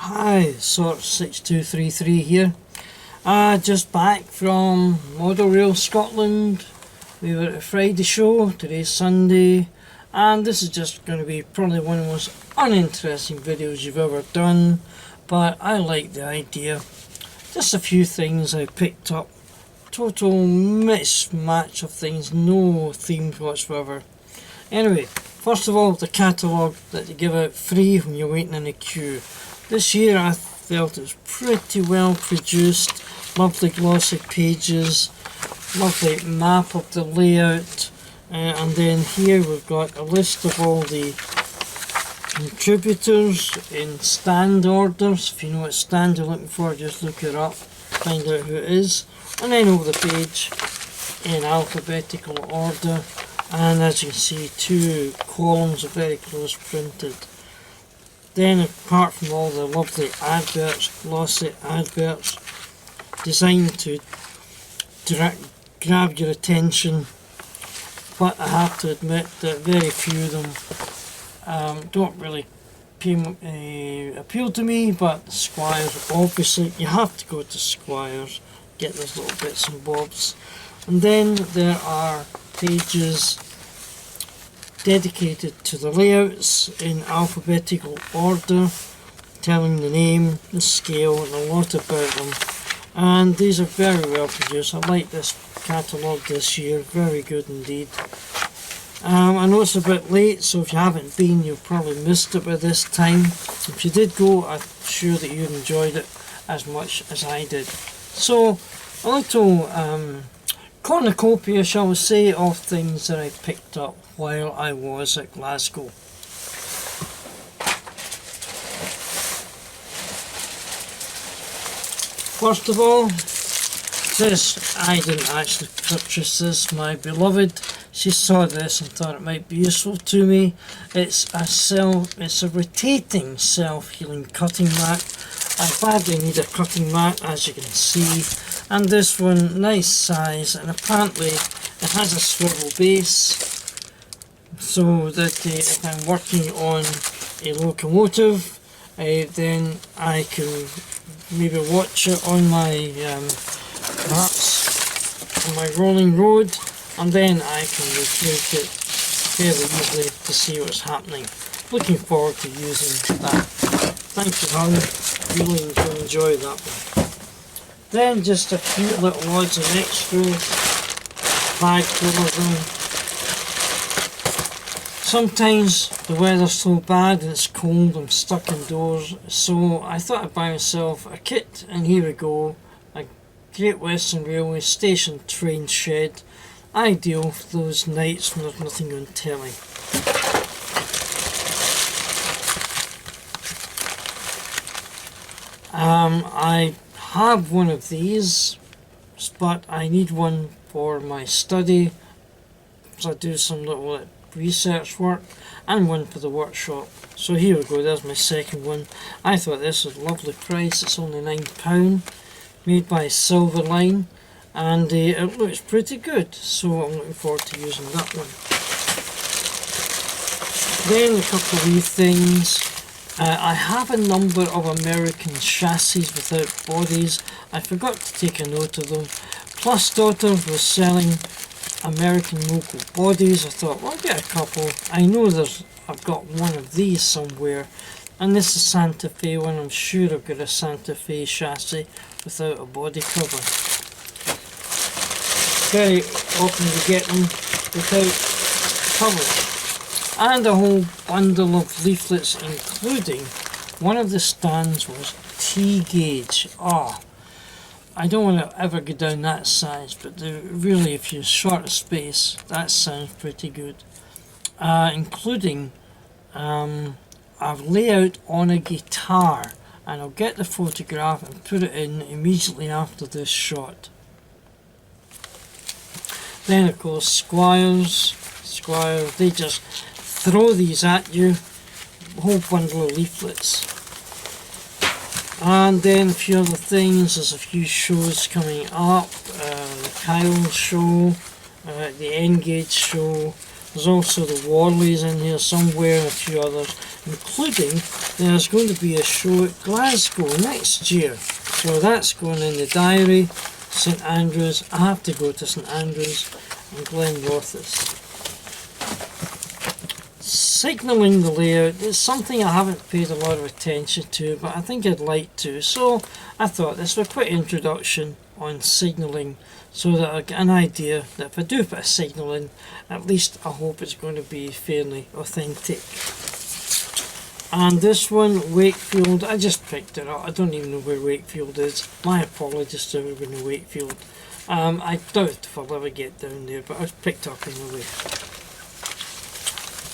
Hi, Sort6233 here. Just back from Model Rail Scotland. We were at a Friday show, today's Sunday, and this is just going to be probably one of the most uninteresting videos you've ever done, but I like the idea. Just a few things I picked up. Total mismatch of things, no themes whatsoever. Anyway, first of all, the catalogue that they give out free when you're waiting in a queue. This year I felt it was pretty well produced, lovely glossy pages, lovely map of the layout, and then here we've got a list of all the contributors in stand orders. If you know what stand you're looking for, just look it up, find out who it is, and then over the page in alphabetical order, and as you can see, two columns are very close printed. Then, apart from all the lovely adverts, glossy adverts designed to grab your attention, but I have to admit that very few of them don't really appeal to me. But Squires, obviously, you have to go to Squires, get those little bits and bobs. And then there are pages dedicated to the layouts in alphabetical order, telling the name, the scale, and a lot about them. And these are very well produced. I like this catalogue this year, very good indeed. I know it's a bit late, so if you haven't been, you've probably missed it by this time. If you did go, I'm sure that you enjoyed it as much as I did. So, a little cornucopia, shall we say, of things that I picked up while I was at Glasgow. First of all, this, I didn't actually purchase this. My beloved, she saw this and thought it might be useful to me. It's a rotating self-healing cutting mat. I badly need a cutting mat, as you can see, and this one, nice size, and apparently it has a swivel base, so that if I'm working on a locomotive, then I can maybe watch it on my perhaps on my rolling road, and then I can rotate it fairly easily to see what's happening. Looking forward to using that. Thank you, hon. Really enjoy that one. Then just a few little odds and extras, bag full of them. Sometimes the weather's so bad and it's cold, I'm stuck indoors, so I thought I'd buy myself a kit, and here we go. A Great Western Railway station train shed, ideal for those nights when there's nothing on telly. I have one of these, but I need one for my study, so I do some little research work, and one for the workshop. So here we go, there's my second one. I thought this was a lovely price, it's only £9, made by Silverline, and it looks pretty good, so I'm looking forward to using that one. Then a couple of wee things. I have a number of American chassis without bodies. I forgot to take a note of them. Plus Daughter was selling American local bodies. I thought, well, I'll get a couple. I know I've got one of these somewhere, and this is Santa Fe one. I'm sure I've got a Santa Fe chassis without a body cover. Very often you get them without covers. And a whole bundle of leaflets, including one of the stands was n-guage. I don't want to ever go down that size, but really, if you're short of space, that sounds pretty good. Including a layout on a guitar, and I'll get the photograph and put it in immediately after this shot. Then of course Squires, they just throw these at you, a whole bundle of leaflets. And then a few other things, there's a few shows coming up, the Kyle show, the n-guage show, There's also the Warleys in here somewhere and a few others, including there's going to be a show at Glasgow next year. So that's going in the diary. St Andrews. I have to go to St Andrews and Glenrothes. Signalling the layout is something I haven't paid a lot of attention to, but I think I'd like to. So I thought this was a quick introduction on signalling, so that I get an idea that if I do put a signal in, at least I hope it's going to be fairly authentic. And this one, Wakefield, I just picked it up. I don't even know where Wakefield is. My apologies to everyone in Wakefield. I doubt if I'll ever get down there, but I was picked up anyway.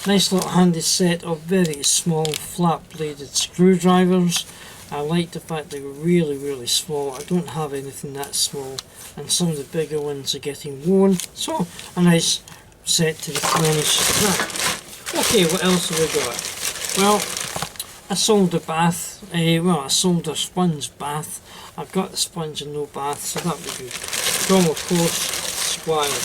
Nice little handy set of very small flat bladed screwdrivers. I like the fact they're really small. I don't have anything that small, and some of the bigger ones are getting worn. So a nice set to replenish that. Okay, what else have we got? Well, I sold a bath, I sold a sponge bath. I've got the sponge and no bath, so that would be good. From, of course, Squire.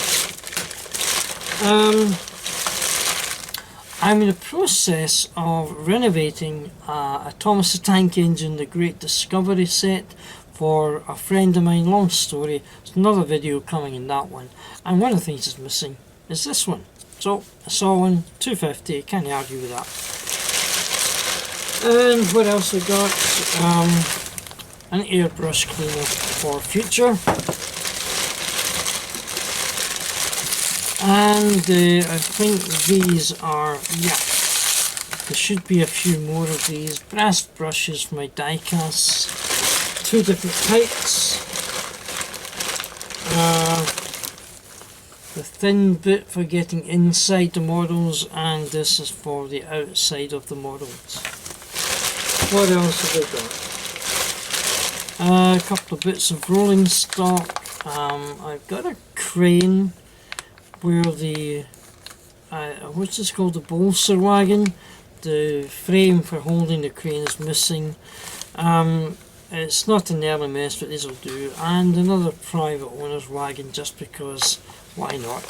I'm in the process of renovating a Thomas the Tank Engine, the Great Discovery set for a friend of mine. Long story, there's another video coming in that one. And one of the things that's missing is this one. So I saw one, $2.50, can't argue with that. And what else we got? An airbrush cleaner for future. And I think these are, yeah, there should be a few more of these. Brass brushes for my die casts. Two different types. The thin bit for getting inside the models, and this is for the outside of the models. What else have we got? A couple of bits of rolling stock. I've got a crane where the what's this called, the bolster wagon, the frame for holding the crane is missing. It's not an LMS, but these will do, and another private owner's wagon, just because, why not?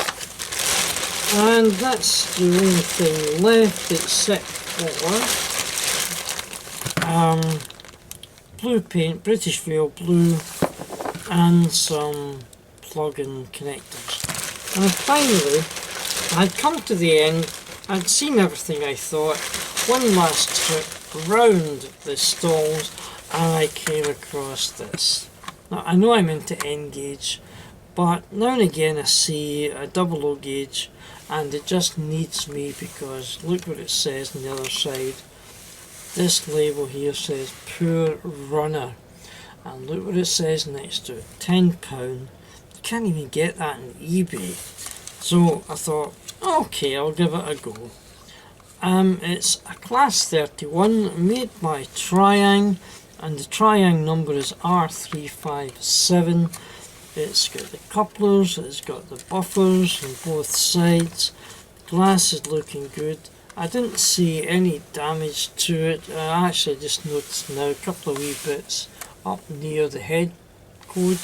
And that's the only thing left, except for blue paint, British Rail blue, and some plug-in connectors. And finally, I had come to the end. I'd seen everything I thought. One last trip round the stalls, and I came across this. Now, I know I'm into n-guage, but now and again I see a 00 gauge, and it just needs me, because look what it says on the other side. This label here says Poor Runner, and look what it says next to it, £10. Can't even get that on eBay. So I thought, okay, I'll give it a go. It's a class 31 made by Triang, and the Triang number is R357. It's got the couplers, it's got the buffers on both sides. Glass is looking good. I didn't see any damage to it. I actually just noticed now a couple of wee bits up near the head code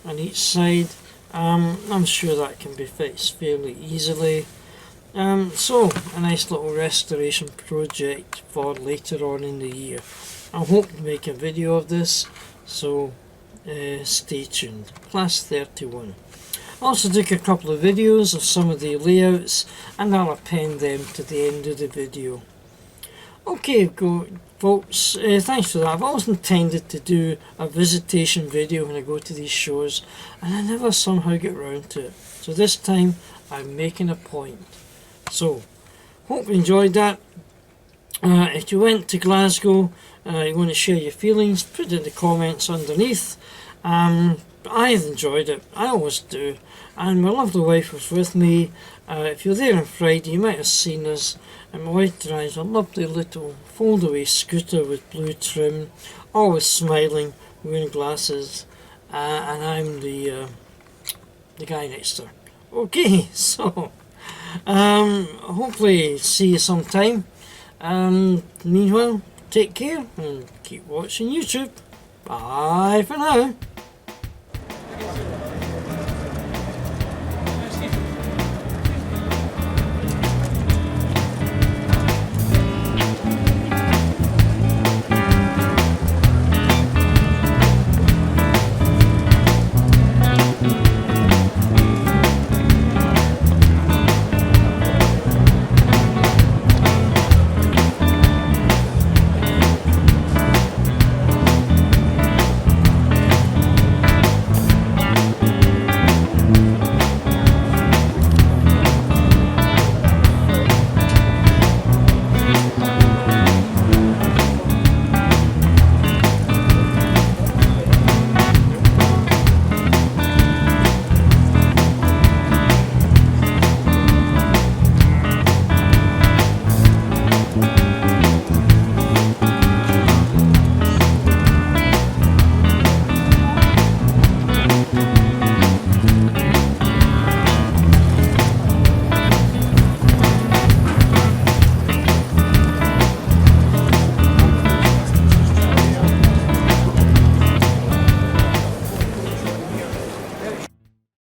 on each side. I'm sure that can be fixed fairly easily. So a nice little restoration project for later on in the year. I hope to make a video of this, so stay tuned. Class 31. I also took a couple of videos of some of the layouts, and I'll append them to the end of the video. Okay, folks, thanks for that. I've always intended to do a visitation video when I go to these shows, and I never somehow get round to it. So this time I'm making a point. So, hope you enjoyed that. If you went to Glasgow, you want to share your feelings, put it in the comments underneath. I've enjoyed it, I always do, and my lovely wife was with me. If you're there on Friday, you might have seen us, and my wife drives a lovely little fold-away scooter with blue trim, always smiling, wearing glasses, and I'm the guy next to her. Okay, so hopefully see you sometime. Meanwhile, take care and keep watching YouTube. Bye for now.